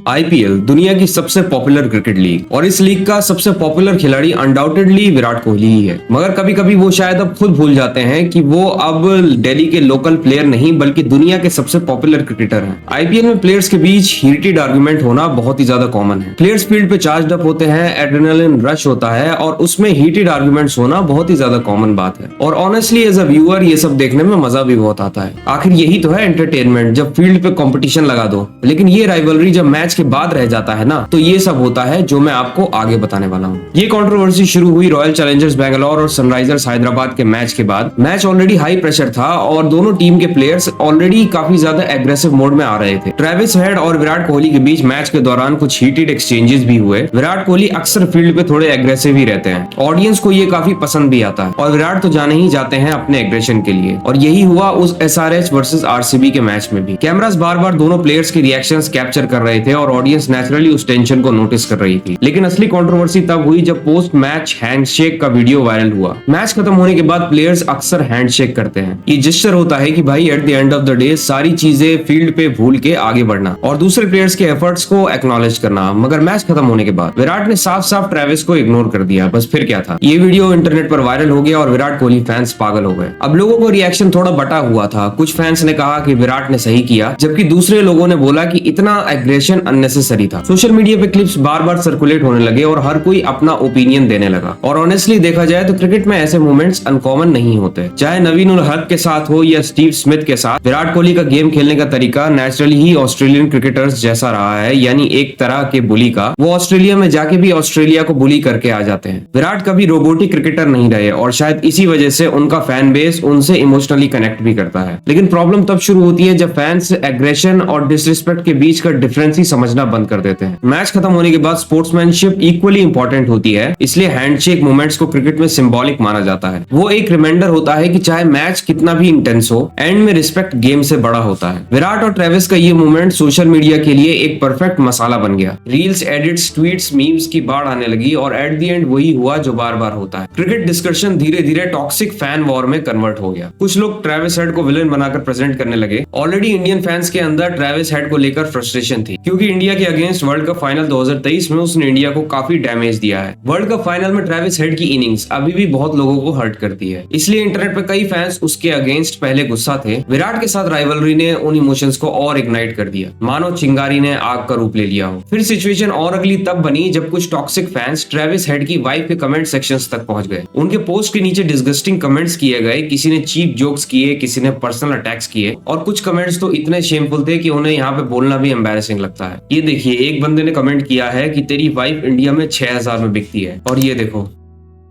IPL दुनिया की सबसे पॉपुलर क्रिकेट लीग और इस लीग का सबसे पॉपुलर खिलाड़ी अनडाउटेडली विराट कोहली ही है। मगर कभी कभी वो शायद अब खुद भूल जाते हैं कि वो अब दिल्ली के लोकल प्लेयर नहीं बल्कि दुनिया के सबसे पॉपुलर क्रिकेटर हैं। आईपीएल में प्लेयर्स के बीच हीटेड आर्गुमेंट होना बहुत ही ज्यादा कॉमन है। प्लेयर्स फील्ड पे चार्ज अप होते हैं, एड्रेनालिन रश होता है और उसमें हीटेड आर्गुमेंट्स होना बहुत ही ज्यादा कॉमन बात है। और ऑनेस्टली एज अ व्यूअर ये सब देखने में मजा भी बहुत आता है। आखिर यही तो है एंटरटेनमेंट, जब फील्ड पे कंपटीशन लगा दो। लेकिन ये राइवलरी जब मैच के बाद रह जाता है ना, तो ये सब होता है जो मैं आपको आगे बताने वाला हूँ। ये कंट्रोवर्सी शुरू हुई रॉयल चैलेंजर्स बेंगलोर और सनराइजर्स हैदराबाद के मैच के बाद। मैच ऑलरेडी हाई प्रेशर था और दोनों टीम के प्लेयर्स ऑलरेडी काफी ज्यादा एग्रेसिव मोड में आ रहे थे। ट्रेविस हेड और विराट कोहली के बीच मैच के दौरान कुछ हीटेड एक्सचेंजेस भी हुए। विराट कोहली अक्सर फील्ड पे थोड़े एग्रेसिव ही रहते हैं, ऑडियंस को ये काफी पसंद भी आता है और विराट तो जाने ही जाते हैं अपने एग्रेशन के लिए। और यही हुआ उस एसआरएच वर्सेस आरसीबी के मैच में भी। कैमरास बार बार दोनों प्लेयर्स के रिएक्शंस कैप्चर कर रहे थे और ऑडियंस नेचुरली उस टेंशन को नोटिस कर रही थी। लेकिन असली कंट्रोवर्सी तब हुई जब पोस्ट मैच हैंडशेक का वीडियो वायरल हुआ। मैच खत्म होने के बाद प्लेयर्स अक्सर हैंडशेक करते हैं। ये जेस्चर होता है कि भाई at the end of the day सारी चीजें फील्ड पे भूल के आगे बढ़ना और दूसरे प्लेयर्स के एफर्ट्स को एक्नॉलेज करना। मगर मैच खत्म होने के बाद विराट ने साफ साफ ट्रेविस को इग्नोर कर दिया। बस फिर क्या था, ये वीडियो इंटरनेट पर वायरल हो गया और विराट कोहली फैंस पागल हो गए। अब लोगों को रिएक्शन थोड़ा बटा हुआ था। कुछ फैंस ने कहा कि विराट ने सही किया, जबकि दूसरे लोगों ने बोला कि इतना एग्रेशन अननेसेसरी था। सोशल मीडिया पे क्लिप्स बार बार सर्कुलेट होने लगे और हर कोई अपना ओपिनियन देने लगा। और ऑनेस्टली देखा जाए तो क्रिकेट में ऐसे मोमेंट्स अनकॉमन नहीं होते। चाहे नवीन उल हक के साथ हो या स्टीव स्मिथ के साथ, विराट कोहली का गेम खेलने का तरीका नेचुरली ही ऑस्ट्रेलियन क्रिकेटर्स जैसा रहा है, यानी एक तरह के बुली का। वो ऑस्ट्रेलिया में जाके भी ऑस्ट्रेलिया को बुली करके आ जाते हैं। विराट कभी रोबोटिक क्रिकेटर नहीं रहे और शायद इसी वजह से उनका फैन बेस उनसे इमोशनली कनेक्ट भी करता है। लेकिन प्रॉब्लम तब शुरू होती है जब फैंस एग्रेशन और डिसरिस्पेक्ट के बीच का डिफरेंस ही समझना बंद कर देते हैं। मैच खत्म होने के बाद स्पोर्ट्समैनशिप इक्वली इंपॉर्टेंट होती है, इसलिए हैंडशेक मोमेंट्स को क्रिकेट में सिंबॉलिक माना जाता है। वो एक रिमाइंडर होता है कि चाहे मैच कितना भी इंटेंस हो, एंड में रिस्पेक्ट गेम से बड़ा होता है। विराट और ट्रेविस का ये मूवमेंट सोशल मीडिया के लिए एक परफेक्ट मसाला बन गया। रील्स, एडिट्स, ट्वीट्स, मीम्स की बाढ़ आने लगी और एट द एंड वही हुआ जो बार बार होता है। क्रिकेट डिस्कशन धीरे धीरे टॉक्सिक फैन वॉर में कन्वर्ट हो गया। कुछ लोग ट्रेविस हेड को विलेन बनाकर प्रेजेंट करने लगे। ऑलरेडी इंडियन फैंस के अंदर ट्रेविस हेड को लेकर फ्रस्ट्रेशन थी, क्योंकि इंडिया के अगेंस्ट वर्ल्ड कप फाइनल 2023 में उसने इंडिया को काफी डैमेज दिया है। वर्ल्ड कप फाइनल में ट्रेविस हेड की इनिंग्स अभी भी बहुत लोगों को हर्ट करती है, इसलिए इंटरनेट पे कई फैंस उसके अगेंस्ट पहले गुस्सा थे। विराट के साथ राइवलरी ने उन इमोशंस को और इग्नाइट कर दिया, मानो चिंगारी ने आग का रूप ले लिया हो। फिर सिचुएशन और अगली तब बनी जब कुछ टॉक्सिक फैंस ट्रेविस हेड की वाइफ के कमेंट सेक्शंस तक पहुंच गए। उनके पोस्ट के नीचे डिस्गस्टिंग कमेंट्स किए गए, किसी ने चीप जोक्स किए, किसी ने पर्सनल अटैक्स किए और कुछ कमेंट्स तो इतने शेमफुल थे कि उन्हें यहाँ पे बोलना भी एम्बैरेसिंग लगता है। ये देखिए, एक बंदे ने कमेंट किया है कि तेरी वाइफ इंडिया में 6000 में बिकती है। और ये देखो,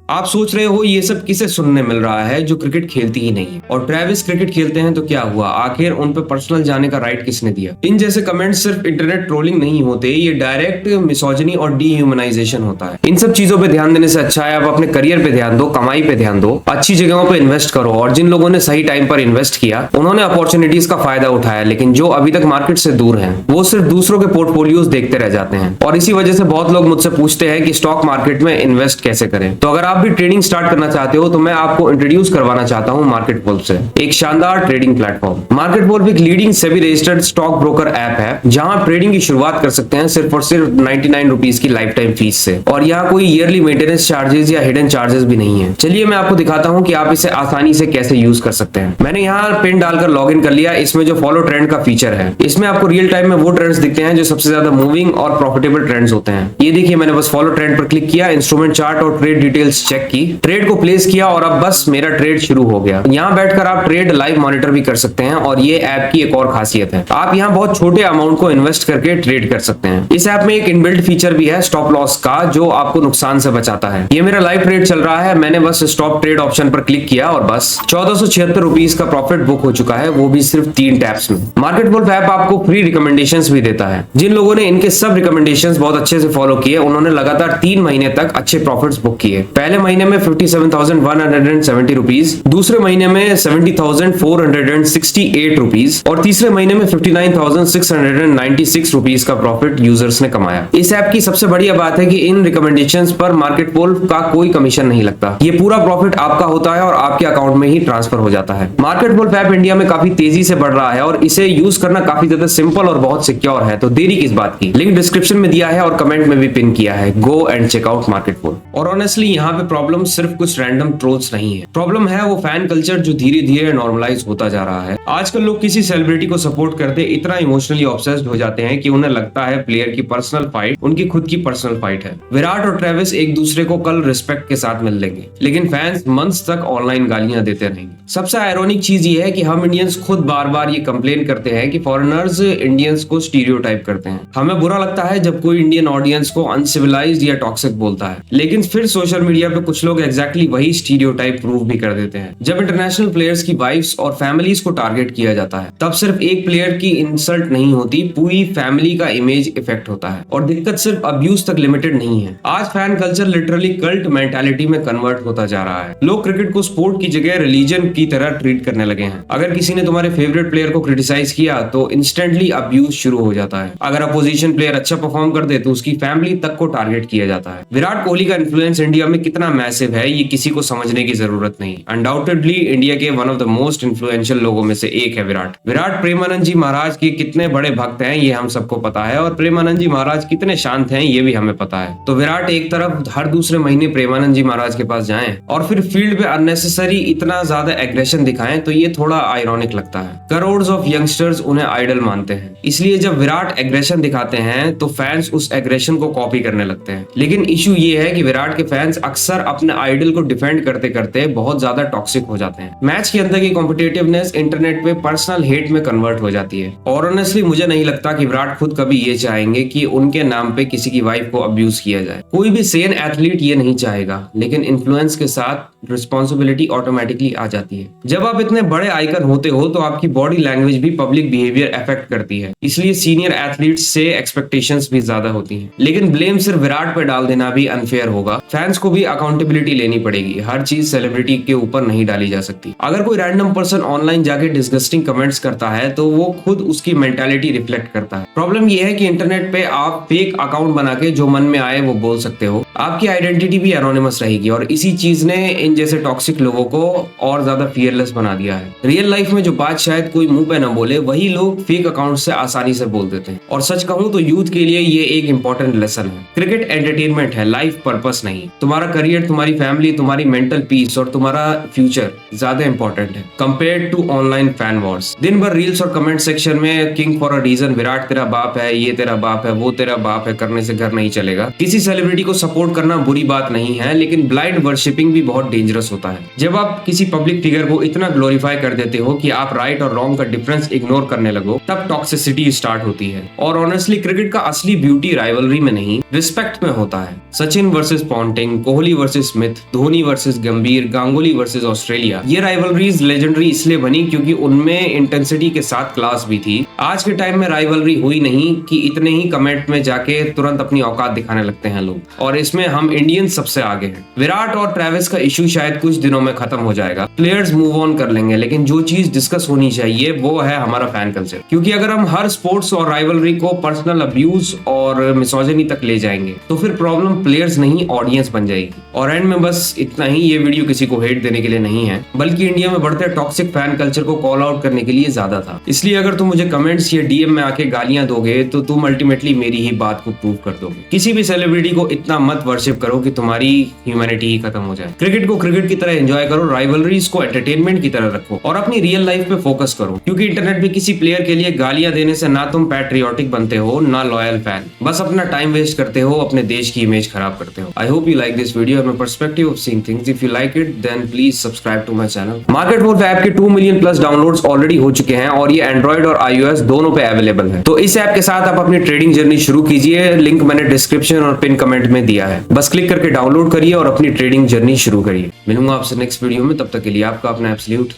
आप सोच रहे हो ये सब किसे सुनने मिल रहा है जो क्रिकेट खेलती ही नहीं है। और ट्रेविस क्रिकेट खेलते हैं तो क्या हुआ, आखिर उन पे पर्सनल जाने का राइट किसने दिया। इन जैसे कमेंट्स सिर्फ इंटरनेट ट्रोलिंग नहीं होते, ये डायरेक्ट मिसोजिनी और डीह्यूमनाइजेशन होता है। इन सब चीजों पे ध्यान देने से अच्छा है आप अपने करियर पे ध्यान दो, कमाई पे ध्यान दो, अच्छी जगहों पे इन्वेस्ट करो। और जिन लोगों ने सही टाइम पर इन्वेस्ट किया उन्होंने अपॉर्चुनिटीज का फायदा उठाया, लेकिन जो अभी तक मार्केट से दूर है वो सिर्फ दूसरों के पोर्टफोलियोज देखते रह जाते हैं। और इसी वजह से बहुत लोग मुझसे पूछते हैं कि स्टॉक मार्केट में इन्वेस्ट कैसे करें। तो अगर आप भी ट्रेडिंग स्टार्ट करना चाहते हो तो मैं आपको इंट्रोड्यूस करवाना चाहता हूं मार्केट वॉल्व से, एक शानदार ट्रेडिंग प्लेटफॉर्म। मार्केट वॉल्व एक leading SEBI registered stock broker app है, जहां आप ट्रेडिंग की शुरुआत कर सकते हैं सिर्फ और सिर्फ 99 रुपीज की लाइफ टाइम फीस से। और यहाँ कोई ईयरली मेंटेनेंस चार्जेस या हिडन चार्जेस भी नहीं है। चलिए मैं आपको दिखाता हूँ कि आप इसे आसानी से कैसे यूज कर सकते हैं। मैंने यहाँ पिन डालकर लॉग इन कर लिया। इसमें जो फॉलो ट्रेंड का फीचर है, इसमें आपको रियल टाइम में वो ट्रेंड्स दिखते हैं जो सबसे ज्यादा मूविंग और प्रॉफिटेबल ट्रेंड्स होते हैं। ये देखिए, मैंने बस फॉलो ट्रेंड पर क्लिक किया, इंस्ट्रूमेंट चार्ट और ट्रेड डिटेल्स चेक की, ट्रेड को प्लेस किया और अब बस मेरा ट्रेड शुरू हो गया। यहाँ बैठकर आप ट्रेड लाइव मॉनिटर भी कर सकते हैं और ये ऐप की एक और खासियत है, आप यहाँ बहुत छोटे अमाउंट को इन्वेस्ट करके ट्रेड कर सकते हैं। इस ऐप में एक इनबिल्ट फीचर भी है स्टॉप लॉस का, जो आपको नुकसान से बचाता है। ये मेरा लाइव ट्रेड चल रहा है, मैंने बस स्टॉप ट्रेड ऑप्शन पर क्लिक किया और बस 1476 रुपीज का प्रॉफिट बुक हो चुका है, वो भी सिर्फ 3 टैप्स में। मार्केट वॉल्व ऐप आपको फ्री रिकमेंडेशंस भी देता है। जिन लोगों ने इनके सब रिकमेंडेशंस बहुत अच्छे से फॉलो किए उन्होंने लगातार 3 महीने तक अच्छे प्रॉफिट्स बुक किए। पहले पहले महीने में 57,170 रुपीज, दूसरे महीने में 70,468 रुपीज और तीसरे महीने में 59,696 रुपीज का प्रॉफिट यूजर्स ने कमाया। इस ऐप की सबसे बढ़िया बात है कि इन रिकमेंडेशंस पर मार्केट पोल का कोई कमीशन नहीं लगता। ये पूरा प्रॉफिट आपका होता है और आपके अकाउंट में ही ट्रांसफर हो जाता है। मार्केट पोल ऐप इंडिया में काफी तेजी से बढ़ रहा है और इसे यूज करना काफी ज्यादा सिंपल और बहुत सिक्योर है, तो देरी किस बात की। लिंक डिस्क्रिप्शन में दिया है और कमेंट में भी पिन किया है। Go and check out market poll. और ऑनेस्टली यहाँ पे प्रॉब्लम सिर्फ कुछ रैंडम ट्रोल्स नहीं है, प्रॉब्लम है वो फैन कल्चर जो धीरे धीरे नॉर्मलाइज होता जा रहा है। आजकल लोग किसी सेलिब्रिटी को सपोर्ट करते इतना इमोशनली ऑब्सेस्ड हो जाते हैं कि उन्हें लगता है प्लेयर की पर्सनल फाइट उनकी खुद की पर्सनल फाइट है। विराट और ट्रेविस एक दूसरे को कल रिस्पेक्ट के साथ मिल लेंगे, लेकिन फैंस मंथ्स तक ऑनलाइन गालियां देते रहेंगे। सबसे आयरॉनिक चीज ये है कि हम इंडियंस खुद बार बार ये कंप्लेन करते हैं कि फॉरेनर्स इंडियंस को स्टीरियोटाइप करते हैं। हमें बुरा लगता है जब कोई इंडियन ऑडियंस को अनसिविलाइज्ड या टॉक्सिक बोलता है, लेकिन फिर सोशल मीडिया पे कुछ लोग एग्जैक्टली वही स्टीरियोटाइप प्रूव भी कर देते हैं। जब इंटरनेशनल प्लेयर्स की वाइफ्स और फैमिलीज को टारगेट किया जाता है, तब सिर्फ एक प्लेयर की इंसल्ट नहीं होती, पूरी फैमिली का इमेज इफेक्ट होता है। और दिक्कत सिर्फ अब्यूज तक लिमिटेड नहीं है। आज fan culture literally cult mentality में कन्वर्ट होता जा रहा है। लोग क्रिकेट को स्पोर्ट की जगह रिलीजन की तरह ट्रीट करने लगे हैं। अगर किसी ने तुम्हारे फेवरेट प्लेयर को क्रिटिसाइज किया तो इंस्टेंटली अब्यूज शुरू हो जाता है। अगर अपोजिशन प्लेयर अच्छा परफॉर्म कर दे तो उसकी फैमिली तक को टारगेट किया जाता है। विराट कोहली का इन्फ्लुएंस इंडिया में कितना मैसिव है ये किसी को समझने की जरूरत नहीं। अनडाउटेडली इंडिया के one of the most influential लोगों में से एक है विराट प्रेमानंद जी महाराज के कितने बड़े भक्त हैं ये हम सबको पता है, और प्रेमानंद जी महाराज कितने शांत हैं ये भी हमें पता है। तो विराट एक तरफ हर दूसरे महीने प्रेमानंद जी महाराज के पास जाएं और फिर फील्ड पे अननेसेसरी इतना ज्यादा एग्रेशन दिखाएं तो ये थोड़ा आयरॉनिक लगता है। करोड़ ऑफ यंगस्टर्स उन्हें आइडल मानते हैं, इसलिए जब विराट एग्रेशन दिखाते हैं तो फैंस उस एग्रेशन को कॉपी करने लगते हैं। लेकिन इशू ये है कि विराट के फैंस अक्सर अपने आइडल को डिफेंड करते करते बहुत ज्यादा टॉक्सिक हो जाते हैं। मैच के अंदर की कॉम्पिटिटिवनेस इंटरनेट पे पर्सनल हेट में कन्वर्ट हो जाती है। और ऑनेस्टली मुझे नहीं लगता कि विराट खुद कभी ये चाहेंगे कि उनके नाम पे किसी की वाइफ को अब्यूज किया जाए। कोई भी सेन एथलीट ये नहीं चाहेगा, लेकिन इन्फ्लुएंस के साथ रिस्पॉन्सिबिलिटी ऑटोमेटिकली आ जाती है। जब आप इतने बड़े आइकन होते हो तो आपकी बॉडी लैंग्वेज भी पब्लिक बिहेवियर अफेक्ट करती है, इसलिए सीनियर एथलीट्स से एक्सपेक्टेशंस भी ज्यादा होती हैं। लेकिन ब्लेम सिर्फ विराट पे डाल देना भी अनफेयर होगा। फैंस को भी अकाउंटेबिलिटी लेनी पड़ेगी। हर चीज सेलिब्रिटी के ऊपर नहीं डाली जा सकती। अगर कोई रैंडम पर्सन ऑनलाइन जाके डिस्गस्टिंग कमेंट्स करता है तो वो खुद उसकी मेंटालिटी रिफ्लेक्ट करता है। प्रॉब्लम ये है कि इंटरनेट पे आप फेक अकाउंट बना के जो मन में आए वो बोल सकते हो। आपकी आइडेंटिटी भी एनोनिमस रहेगी और इसी चीज ने इन जैसे टॉक्सिक लोगों को और ज्यादा फियरलेस बना दिया है। रियल लाइफ में जो बात शायद कोई मुंह पे ना बोले वही लोग फेक अकाउंट से आसानी से बोल देते हैं। और सच कहूं तो यूथ के लिए ये एक इंपॉर्टेंट लेसन है। क्रिकेट एंटरटेनमेंट है, लाइफ पर्पस नहीं। तुम्हारा करियर, तुम्हारी फैमिली, तुम्हारी मेंटल पीस और तुम्हारा फ्यूचर ज्यादा इंपॉर्टेंट है compare to online fan wars. दिन भर रील्स और कमेंट सेक्शन में king for a reason, Virat तेरा बाप है, ये तेरा बाप है, वो तेरा बाप है करने से घर नहीं चलेगा। किसी सेलिब्रिटी को सपोर्ट करना बुरी बात नहीं है, लेकिन ब्लाइंड वर्शिपिंग भी बहुत डेंजरस होता है। जब आप किसी पब्लिक फिगर को इतना ग्लोरीफाई कर देते हो कि आप राइट और रॉन्ग का डिफरेंस इग्नोर करने लगो, तब टॉक्सिसिटी स्टार्ट होती है। और ऑनेस्टली क्रिकेट का असली ब्यूटी राइवलरी में नहीं, रिस्पेक्ट में होता है। Sachin versus Ponting, Kohli versus Smith, Dhoni versus गंभीर, गांगुली वर्सेस ऑस्ट्रेलिया। ये राइवलरीज लेजेंडरी इसलिए बनी क्योंकि उनमें इंटेंसिटी के साथ क्लास भी थी। आज के टाइम में राइवलरी हुई नहीं कि इतने ही कमेंट में जाके तुरंत अपनी औकात दिखाने लगते हैं लोग, और इसमें हम इंडियन सबसे आगे हैं। विराट और ट्रेविस का इशू शायद कुछ दिनों में खत्म हो जाएगा, प्लेयर्स मूव ऑन कर लेंगे, लेकिन जो चीज डिस्कस होनी चाहिए वो है हमारा फैन कल्चर। क्योंकि अगर हम हर स्पोर्ट्स और राइवलरी को पर्सनल अब्यूज और मिसोजिनी तक ले जाएंगे तो फिर प्रॉब्लम प्लेयर्स नहीं ऑडियंस बन जाएगी। और एंड में बस इतना ही, ये वीडियो किसी को हेट देने के लिए नहीं है, बल्कि इंडिया में बढ़ते टॉक्सिक फैन कल्चर को कॉल आउट करने के लिए ज्यादा था। इसलिए अगर तुम मुझे कमेंट्स या डीएम में आके गालियां दोगे तो तुम अल्टीमेटली मेरी ही बात को प्रूव कर दोगे। किसी भी सेलिब्रिटी को इतना मत वर्शिप करो कि तुम्हारी ह्यूमैनिटी ही खत्म हो जाए। क्रिकेट को क्रिकेट की तरह एंजॉय करो, राइवलरीज को एंटरटेनमेंट की तरह रखो और अपनी रियल लाइफ पे फोकस करो। क्योंकि इंटरनेट पे किसी प्लेयर के लिए गालियां देने से ना तुम पैट्रियोटिक बनते हो ना लॉयल फैन, बस अपना टाइम वेस्ट करते हो, अपने देश की इमेज खराब करते हो। I hope you like this video and my perspective of seeing things. If you like it, then please subscribe to my channel. Market Wolf app के 2 मिलियन प्लस डाउनलोड्स ऑलरेडी हो चुके हैं और ये एंड्रॉइड और iOS दोनों पे available है। तो इस ऐप के साथ आप अपनी ट्रेडिंग जर्नी शुरू कीजिए। लिंक मैंने डिस्क्रिप्शन और पिन कमेंट में दिया है, बस क्लिक करके डाउनलोड करिए और अपनी ट्रेडिंग जर्नी शुरू करिए। मिलूंगा आपसे नेक्स्ट वीडियो में, तब तक के लिए आपका अपना एब्सोल्यूट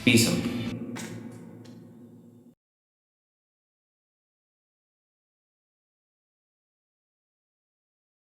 पीस आउट।